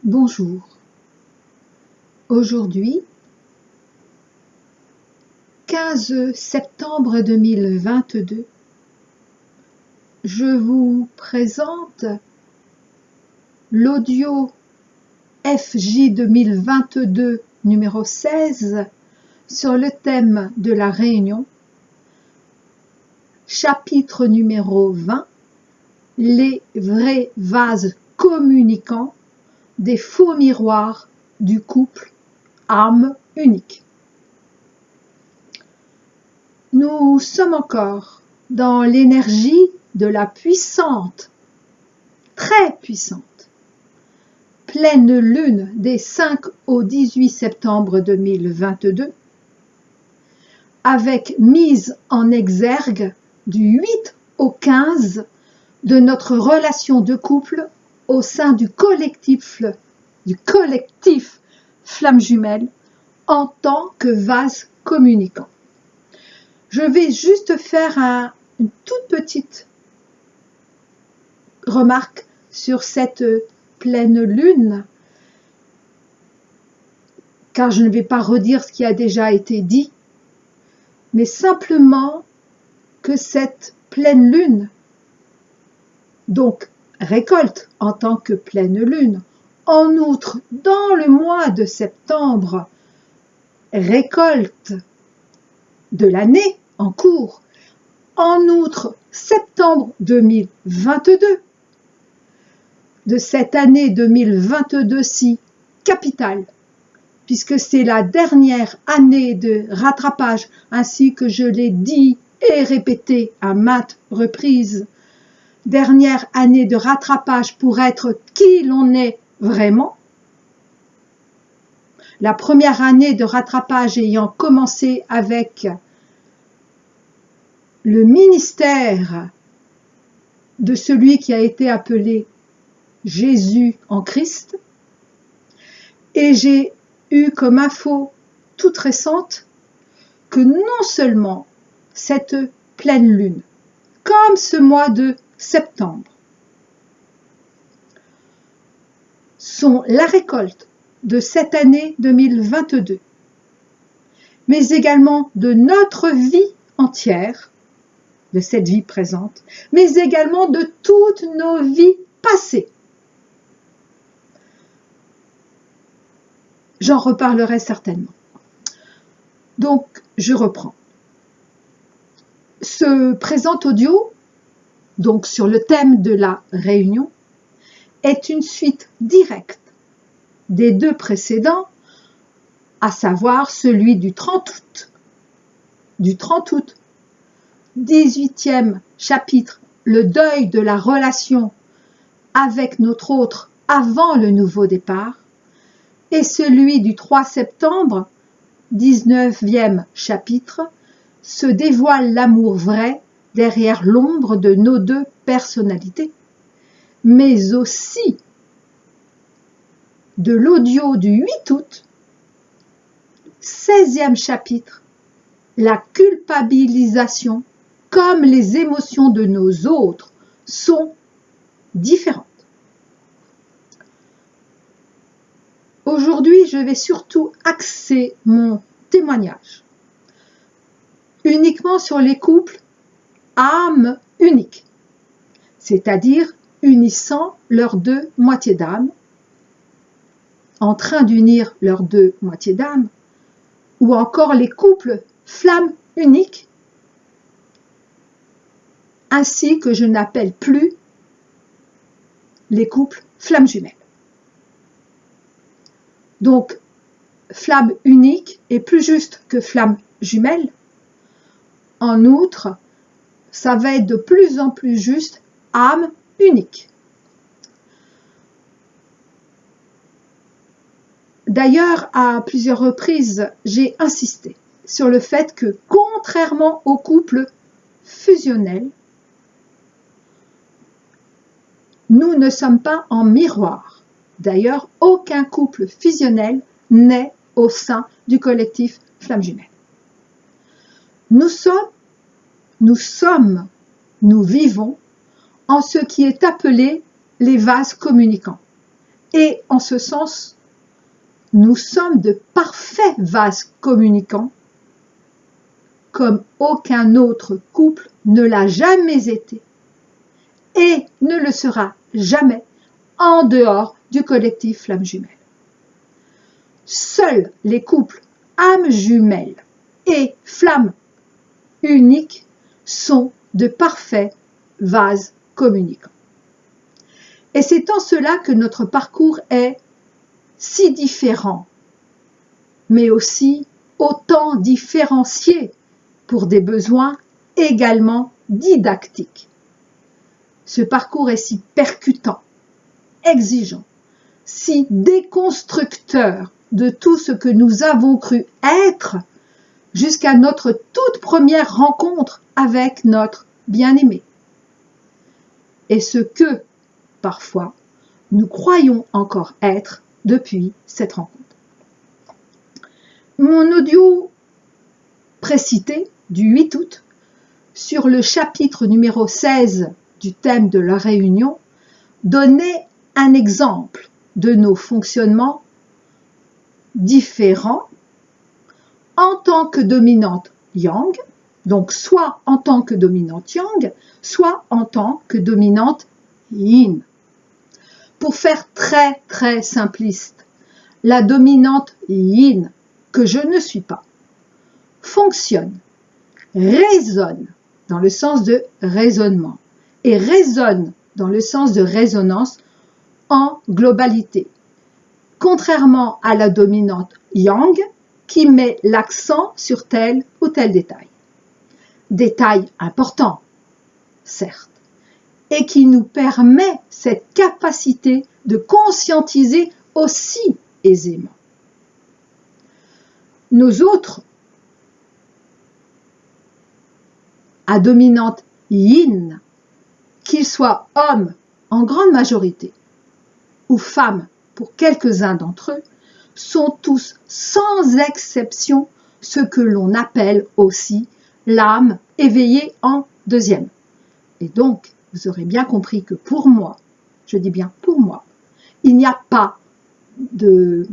Bonjour. Aujourd'hui, 15 septembre 2022, je vous présente l'audio FJ 2022 numéro 16 sur le thème de la Réunion, chapitre numéro 20, les vrais vases communicants des faux miroirs du couple âme unique. Nous sommes encore dans l'énergie de la puissante, très puissante, pleine lune des 5 au 18 septembre 2022, avec mise en exergue du 8 au 15 de notre relation de couple au sein du collectif Flamme Jumelle en tant que vase communicant. Je vais juste faire une toute petite remarque sur cette pleine lune, car je ne vais pas redire ce qui a déjà été dit, mais simplement que cette pleine lune, donc récolte en tant que pleine lune, en outre dans le mois de septembre, récolte de l'année en cours, en outre septembre 2022, de cette année 2022 si capitale, puisque c'est la dernière année de rattrapage, ainsi que je l'ai dit et répété à maintes reprises, dernière année de rattrapage pour être qui l'on est vraiment. La première année de rattrapage ayant commencé avec le ministère de celui qui a été appelé Jésus en Christ. Et j'ai eu comme info toute récente que non seulement cette pleine lune, comme ce mois de septembre, sont la récolte de cette année 2022, mais également de notre vie entière, de cette vie présente, mais également de toutes nos vies passées. J'en reparlerai certainement. Donc, je reprends. Ce présent audio, donc sur le thème de la Réunion, est une suite directe des deux précédents, à savoir celui du 30 août. Du 30 août, 18e chapitre, le deuil de la relation avec notre autre avant le nouveau départ, et celui du 3 septembre, 19e chapitre, se dévoile l'amour vrai derrière l'ombre de nos deux personnalités, mais aussi de l'audio du 8 août, 16e chapitre, la culpabilisation comme les émotions de nos autres sont différentes. Aujourd'hui, je vais surtout axer mon témoignage uniquement sur les couples âme unique, c'est-à-dire unissant leurs deux moitiés d'âme, en train d'unir leurs deux moitiés d'âme, ou encore les couples flamme unique, ainsi que je n'appelle plus les couples flammes jumelles. Donc, flamme unique est plus juste que flamme jumelle. En outre, ça va être de plus en plus juste âme unique. D'ailleurs, à plusieurs reprises, j'ai insisté sur le fait que, contrairement aux couples fusionnels, nous ne sommes pas en miroir. D'ailleurs, aucun couple fusionnel n'est au sein du collectif Flamme Jumelle. Nous vivons en ce qui est appelé les vases communicants. Et en ce sens, nous sommes de parfaits vases communicants, comme aucun autre couple ne l'a jamais été et ne le sera jamais en dehors du collectif Flammes Jumelles. Seuls les couples âmes jumelles et flammes uniques sont de parfaits vases communicants. Et c'est en cela que notre parcours est si différent, mais aussi autant différencié pour des besoins également didactiques. Ce parcours est si percutant, exigeant, si déconstructeur de tout ce que nous avons cru être jusqu'à notre toute première rencontre avec notre bien-aimé. Et ce que, parfois, nous croyons encore être depuis cette rencontre. Mon audio précité du 8 août sur le chapitre numéro 16 du thème de la réunion donnait un exemple de nos fonctionnements différents en tant que dominante yang, donc soit en tant que dominante yang, soit en tant que dominante yin. Pour faire très très simpliste, la dominante yin, que je ne suis pas, fonctionne, résonne dans le sens de raisonnement et résonne dans le sens de résonance en globalité, contrairement à la dominante yang qui met l'accent sur tel ou tel détail. Détail important, certes, et qui nous permet cette capacité de conscientiser aussi aisément. Nos autres, à dominante yin, qu'ils soient hommes en grande majorité ou femmes pour quelques-uns d'entre eux, sont tous sans exception ce que l'on appelle aussi l'âme éveillée en deuxième. Et donc, vous aurez bien compris que pour moi, je dis bien pour moi, il n'y a pas de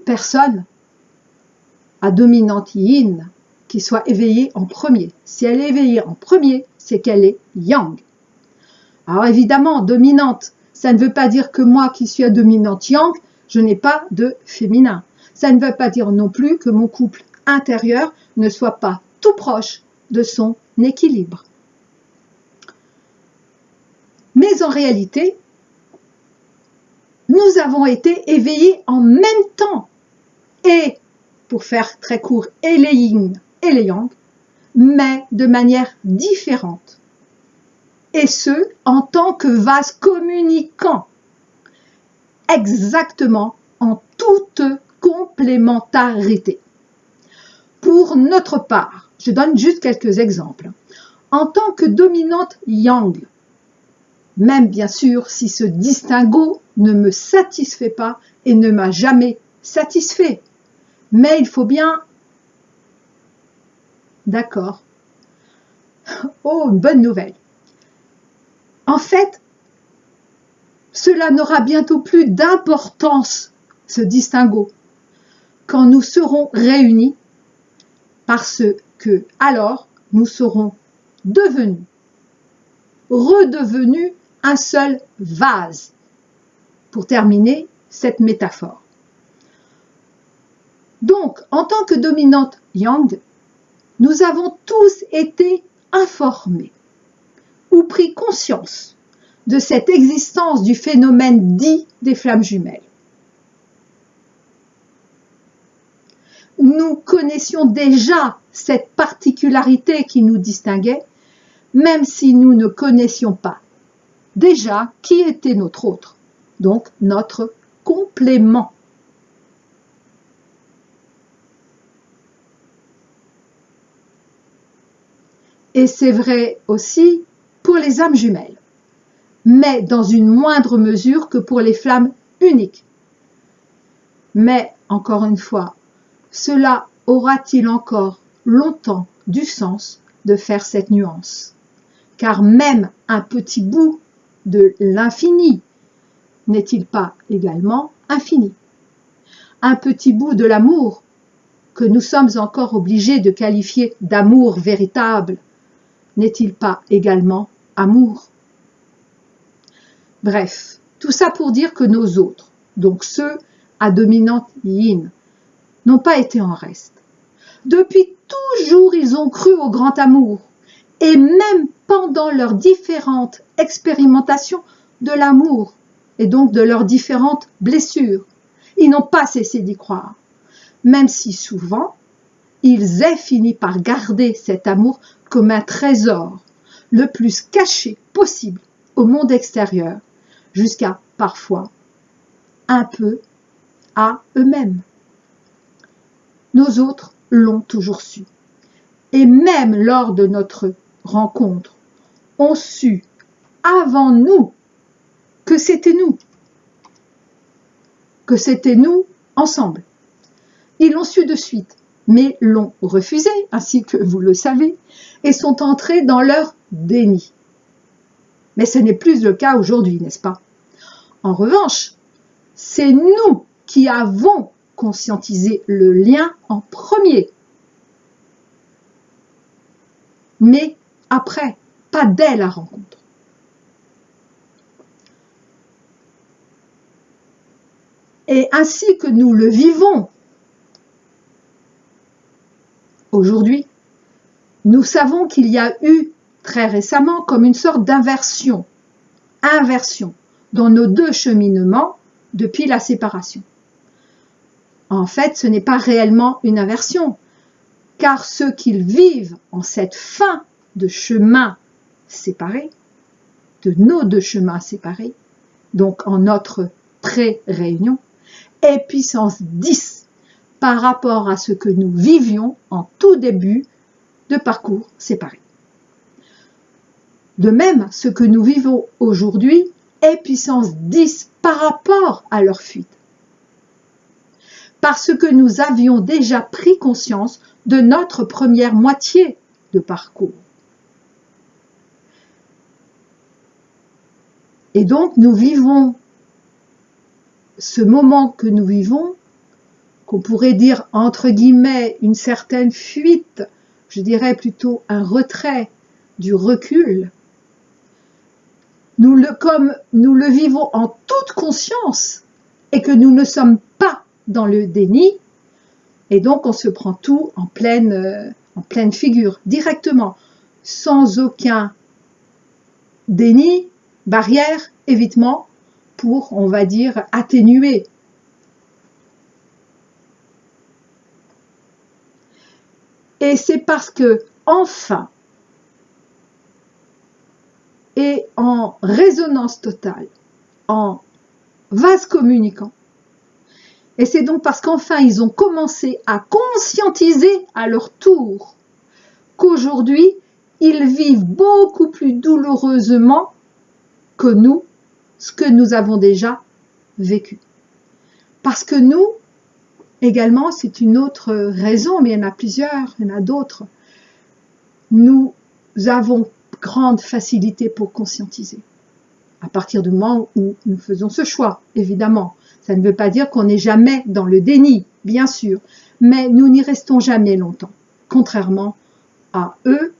personne à dominante yin qui soit éveillée en premier. Si elle est éveillée en premier, c'est qu'elle est yang. Alors évidemment, dominante, ça ne veut pas dire que moi qui suis à dominante yang, je n'ai pas de féminin. Ça ne veut pas dire non plus que mon couple intérieur ne soit pas tout proche de son équilibre. Mais en réalité, nous avons été éveillés en même temps. Et, pour faire très court, et les yin et les yang, mais de manière différente. Et ce, en tant que vase communicant, exactement en toute complémentarité. Pour notre part, je donne juste quelques exemples. En tant que dominante yang, même bien sûr si ce distinguo ne me satisfait pas et ne m'a jamais satisfait, mais il faut bien... D'accord. Oh, une bonne nouvelle. En fait, cela n'aura bientôt plus d'importance, ce distinguo, quand nous serons réunis, parce que alors nous serons devenus, redevenus un seul vase, pour terminer cette métaphore. Donc, en tant que dominante yang, nous avons tous été informés ou pris conscience de cette existence du phénomène dit des flammes jumelles. Nous connaissions déjà cette particularité qui nous distinguait, même si nous ne connaissions pas déjà qui était notre autre, donc notre complément. Et c'est vrai aussi pour les âmes jumelles, mais dans une moindre mesure que pour les flammes uniques. Mais, encore une fois, cela aura-t-il encore longtemps du sens de faire cette nuance? Car même un petit bout de l'infini n'est-il pas également infini? Un petit bout de l'amour, que nous sommes encore obligés de qualifier d'amour véritable, n'est-il pas également amour? Bref, tout ça pour dire que nos autres, donc ceux à dominante yin, n'ont pas été en reste. Depuis toujours, ils ont cru au grand amour, et même pendant leurs différentes expérimentations de l'amour, et donc de leurs différentes blessures, ils n'ont pas cessé d'y croire, même si souvent, ils aient fini par garder cet amour comme un trésor, le plus caché possible au monde extérieur, jusqu'à parfois un peu à eux-mêmes. Nos autres l'ont toujours su. Et même lors de notre rencontre, ont su avant nous que c'était nous ensemble. Ils l'ont su de suite, mais l'ont refusé, ainsi que vous le savez, et sont entrés dans leur déni. Mais ce n'est plus le cas aujourd'hui, n'est-ce pas? En revanche, c'est nous qui avons conscientisé le lien en premier. Mais après, pas dès la rencontre. Et ainsi que nous le vivons aujourd'hui, nous savons qu'il y a eu très récemment comme une sorte d'inversion dans nos deux cheminements depuis la séparation. En fait, ce n'est pas réellement une inversion, car ceux qui vivent en cette fin de chemin séparé, de nos deux chemins séparés, donc en notre pré-réunion, est puissance 10 par rapport à ce que nous vivions en tout début de parcours séparés. De même, ce que nous vivons aujourd'hui est puissance 10 par rapport à leur fuite. Parce que nous avions déjà pris conscience de notre première moitié de parcours. Et donc, nous vivons ce moment que nous vivons, qu'on pourrait dire entre guillemets une certaine fuite, je dirais plutôt un retrait, du recul. Comme nous le vivons en toute conscience et que nous ne sommes pas dans le déni, et donc on se prend tout en pleine figure, directement, sans aucun déni, barrière, évitement, pour, on va dire, atténuer. Et c'est parce que, enfin, et en résonance totale, en vase communicant, et c'est donc parce qu'enfin ils ont commencé à conscientiser à leur tour qu'aujourd'hui ils vivent beaucoup plus douloureusement que nous ce que nous avons déjà vécu. Parce que nous, également, c'est une autre raison, mais il y en a plusieurs, il y en a d'autres. Nous avons grande facilité pour conscientiser. À partir du moment où nous faisons ce choix, évidemment. Ça ne veut pas dire qu'on n'est jamais dans le déni, bien sûr, mais nous n'y restons jamais longtemps, contrairement à eux,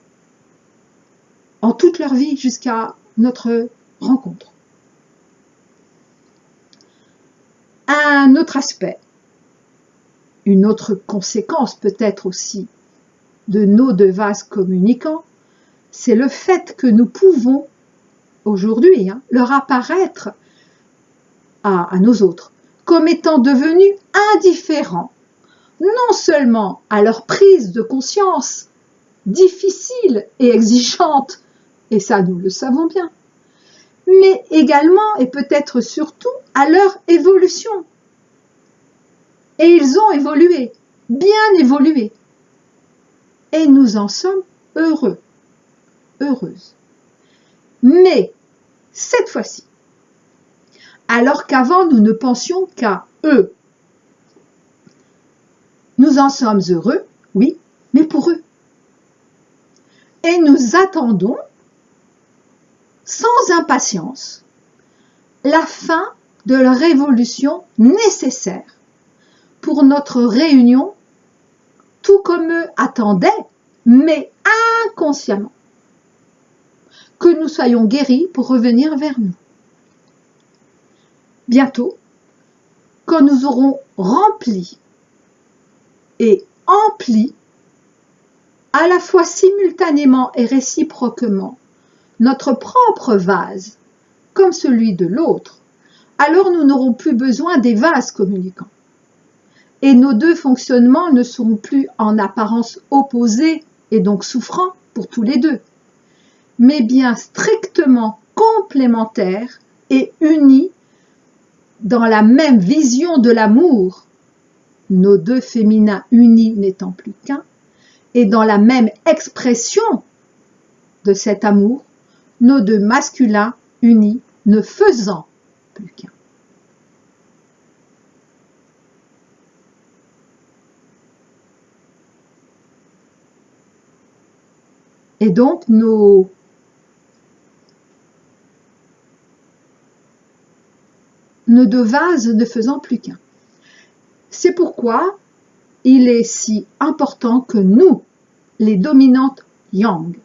en toute leur vie jusqu'à notre rencontre. Un autre aspect, une autre conséquence peut-être aussi de nos deux vases communicants, c'est le fait que nous pouvons aujourd'hui leur apparaître à nos autres comme étant devenus indifférents, non seulement à leur prise de conscience difficile et exigeante, et ça nous le savons bien, mais également et peut-être surtout à leur évolution. Et ils ont évolué, bien évolué. Et nous en sommes heureux, heureuses. Mais cette fois-ci, alors qu'avant nous ne pensions qu'à eux, nous en sommes heureux, oui, mais pour eux. Et nous attendons sans impatience la fin de révolution nécessaire pour notre réunion, tout comme eux attendaient, mais inconsciemment, que nous soyons guéris pour revenir vers nous. Bientôt, quand nous aurons rempli et empli à la fois simultanément et réciproquement notre propre vase comme celui de l'autre, alors nous n'aurons plus besoin des vases communicants. Et nos deux fonctionnements ne seront plus en apparence opposés et donc souffrants pour tous les deux, mais bien strictement complémentaires et unis dans la même vision de l'amour, nos deux féminins unis n'étant plus qu'un, et dans la même expression de cet amour, nos deux masculins unis ne faisant plus qu'un. Et donc nos deux vases ne faisant plus qu'un. C'est pourquoi il est si important que nous, les dominantes yang,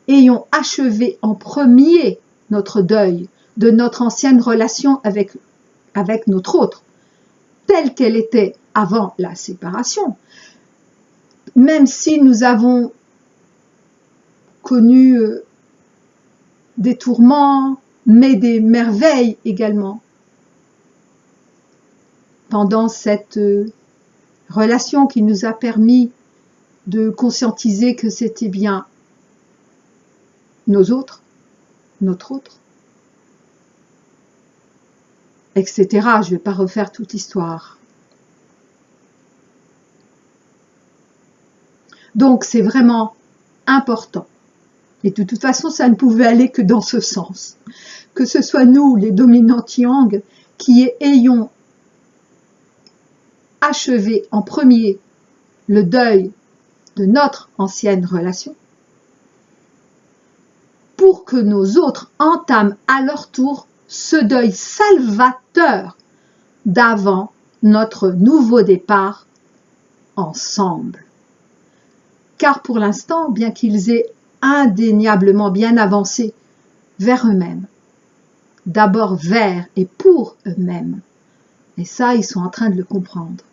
ayons achevé en premier notre deuil de notre ancienne relation avec notre autre, telle qu'elle était avant la séparation. Même si nous avons connu des tourments, mais des merveilles également, pendant cette relation qui nous a permis de conscientiser que c'était bien notre autre, etc. Je ne vais pas refaire toute l'histoire. Donc c'est vraiment important. Et de toute façon, ça ne pouvait aller que dans ce sens. Que ce soit nous, les dominantes yang, qui ayons achevé en premier le deuil de notre ancienne relation, pour que nos autres entament à leur tour ce deuil salvateur d'avant notre nouveau départ ensemble. Car pour l'instant, bien qu'ils aient indéniablement bien avancé vers eux-mêmes, d'abord vers et pour eux-mêmes, et ça, ils sont en train de le comprendre,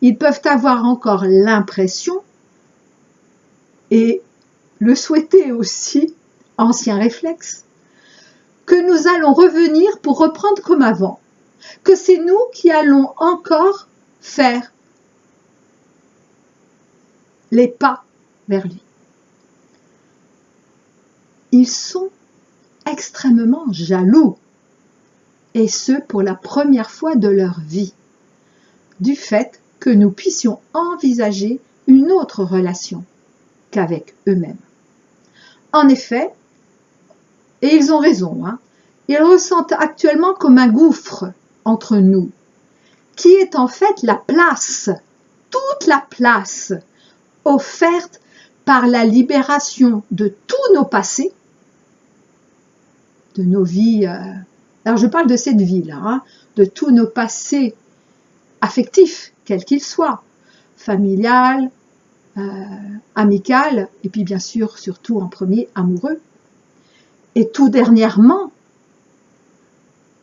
ils peuvent avoir encore l'impression, et le souhaiter aussi, ancien réflexe, que nous allons revenir pour reprendre comme avant, que c'est nous qui allons encore faire les pas vers lui. Ils sont extrêmement jaloux, et ce pour la première fois de leur vie, du fait que nous puissions envisager une autre relation qu'avec eux-mêmes. En effet, et ils ont raison, ils ressentent actuellement comme un gouffre entre nous, qui est en fait la place, toute la place offerte par la libération de tous nos passés, de nos vies, alors je parle de cette vie-là, de tous nos passés affectifs, quels qu'ils soient, familial, amical, et puis bien sûr, surtout en premier, amoureux, et tout dernièrement,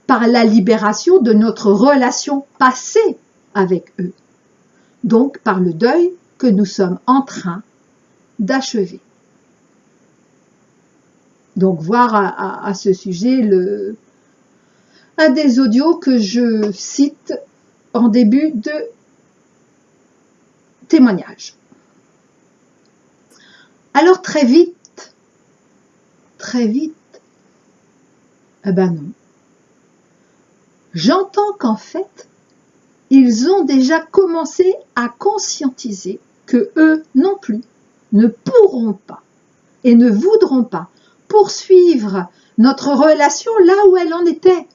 par la libération de notre relation passée avec eux, donc par le deuil que nous sommes en train d'achever. Donc voir à ce sujet un des audios que je cite en début de témoignage. Alors très vite, eh ben non. J'entends qu'en fait, ils ont déjà commencé à conscientiser que eux non plus ne pourront pas et ne voudront pas poursuivre notre relation là où elle en était.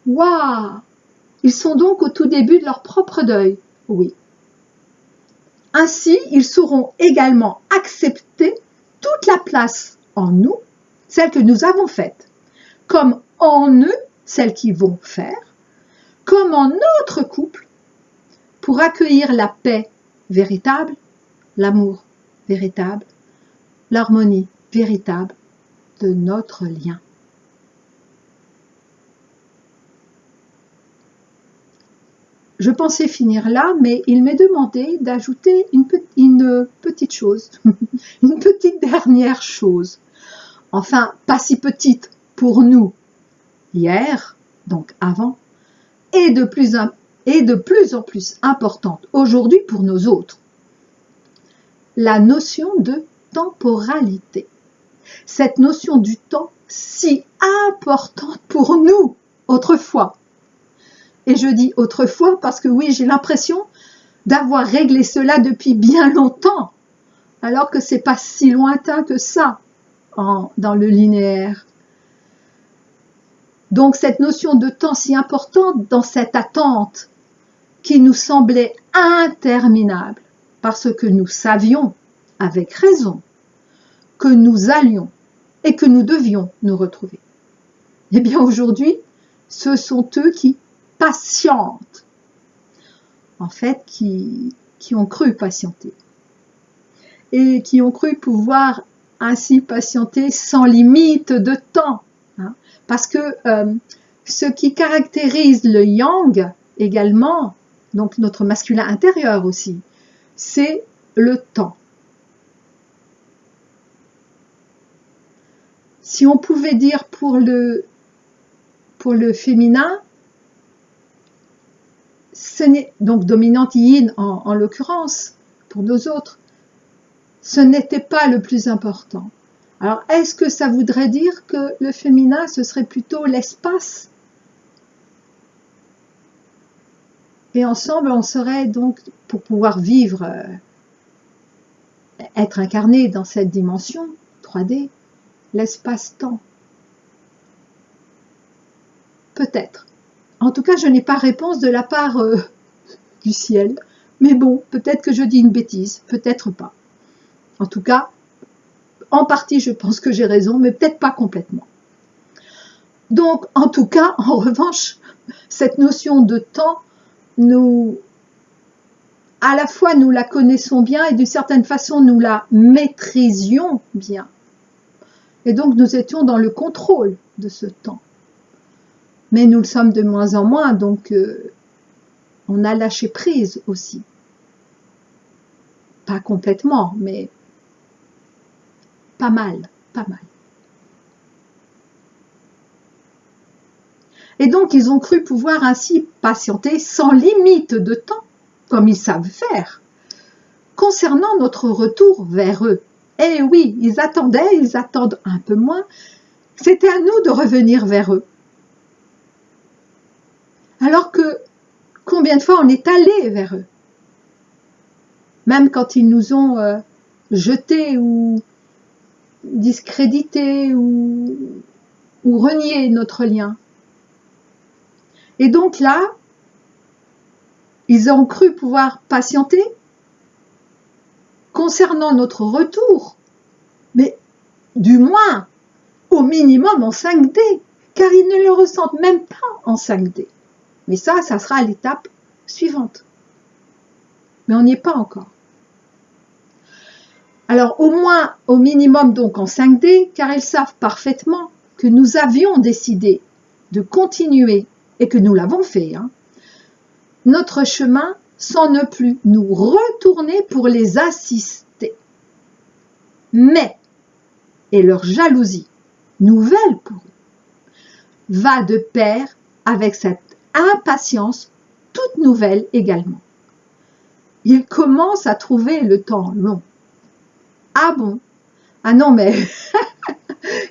Waouh! Ils sont donc au tout début de leur propre deuil, oui. Ainsi, ils sauront également accepter toute la place en nous, celle que nous avons faite, comme en eux, celle qu'ils vont faire, comme en notre couple, pour accueillir la paix véritable, l'amour véritable, l'harmonie véritable de notre lien. Je pensais finir là, mais il m'est demandé d'ajouter une petite chose, une petite dernière chose. Enfin, pas si petite pour nous hier, donc avant, et de plus en plus importante aujourd'hui pour nos autres. La notion de temporalité. Cette notion du temps si importante pour nous autrefois. Et je dis autrefois parce que oui, j'ai l'impression d'avoir réglé cela depuis bien longtemps, alors que c'est pas si lointain que ça dans le linéaire. Donc cette notion de temps si importante dans cette attente qui nous semblait interminable, parce que nous savions, avec raison, que nous allions et que nous devions nous retrouver. Eh bien aujourd'hui, ce sont eux qui patientent, en fait, qui ont cru patienter et qui ont cru pouvoir ainsi patienter sans limite de temps, hein, parce que ce qui caractérise le yang également, donc notre masculin intérieur aussi, c'est le temps. Si on pouvait dire pour le féminin, ce n'est donc dominante yin en l'occurrence, pour nos autres, ce n'était pas le plus important. Alors, est-ce que ça voudrait dire que le féminin, ce serait plutôt l'espace? Et ensemble, on serait donc, pour pouvoir vivre, être incarné dans cette dimension 3D, l'espace-temps. Peut-être. En tout cas, je n'ai pas réponse de la part du ciel. Mais bon, peut-être que je dis une bêtise, peut-être pas. En tout cas, en partie, je pense que j'ai raison, mais peut-être pas complètement. Donc, en tout cas, en revanche, cette notion de temps, à la fois, nous la connaissons bien et d'une certaine façon, nous la maîtrisions bien. Et donc, nous étions dans le contrôle de ce temps. Mais nous le sommes de moins en moins, donc on a lâché prise aussi. Pas complètement, mais pas mal, pas mal. Et donc, ils ont cru pouvoir ainsi patienter sans limite de temps, comme ils savent faire, concernant notre retour vers eux. Eh oui, ils attendent un peu moins. C'était à nous de revenir vers eux. Alors que, combien de fois on est allé vers eux? Même quand ils nous ont jetés ou discrédité ou renié notre lien. Et donc là, ils ont cru pouvoir patienter concernant notre retour, mais du moins au minimum en 5D, car ils ne le ressentent même pas en 5D. Mais ça sera l'étape suivante. Mais on n'y est pas encore. Alors au moins, au minimum donc en 5D, car ils savent parfaitement que nous avions décidé de continuer, et que nous l'avons fait, hein, notre chemin sans ne plus nous retourner pour les assister. Mais, et leur jalousie, nouvelle pour eux, va de pair avec cette impatience toute nouvelle également. Ils commencent à trouver le temps long. Ah bon? Ah non, mais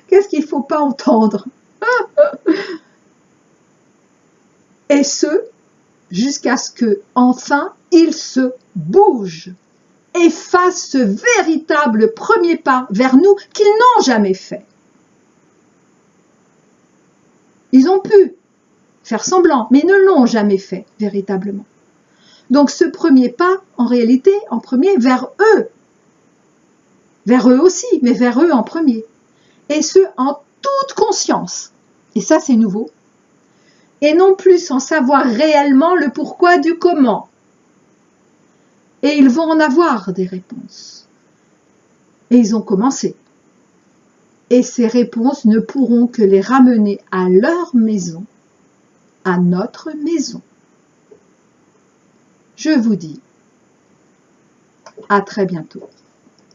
qu'est-ce qu'il ne faut pas entendre? Et ce, jusqu'à ce que, enfin, ils se bougent et fassent ce véritable premier pas vers nous qu'ils n'ont jamais fait. Ils ont pu faire semblant, mais ils ne l'ont jamais fait véritablement. Donc ce premier pas, en réalité, en premier, vers eux aussi, mais vers eux en premier. Et ce, en toute conscience. Et ça, c'est nouveau. et non plus sans savoir réellement le pourquoi du comment. Et ils vont en avoir des réponses. Et ils ont commencé. Et ces réponses ne pourront que les ramener à leur maison, à notre maison. Je vous dis à très bientôt.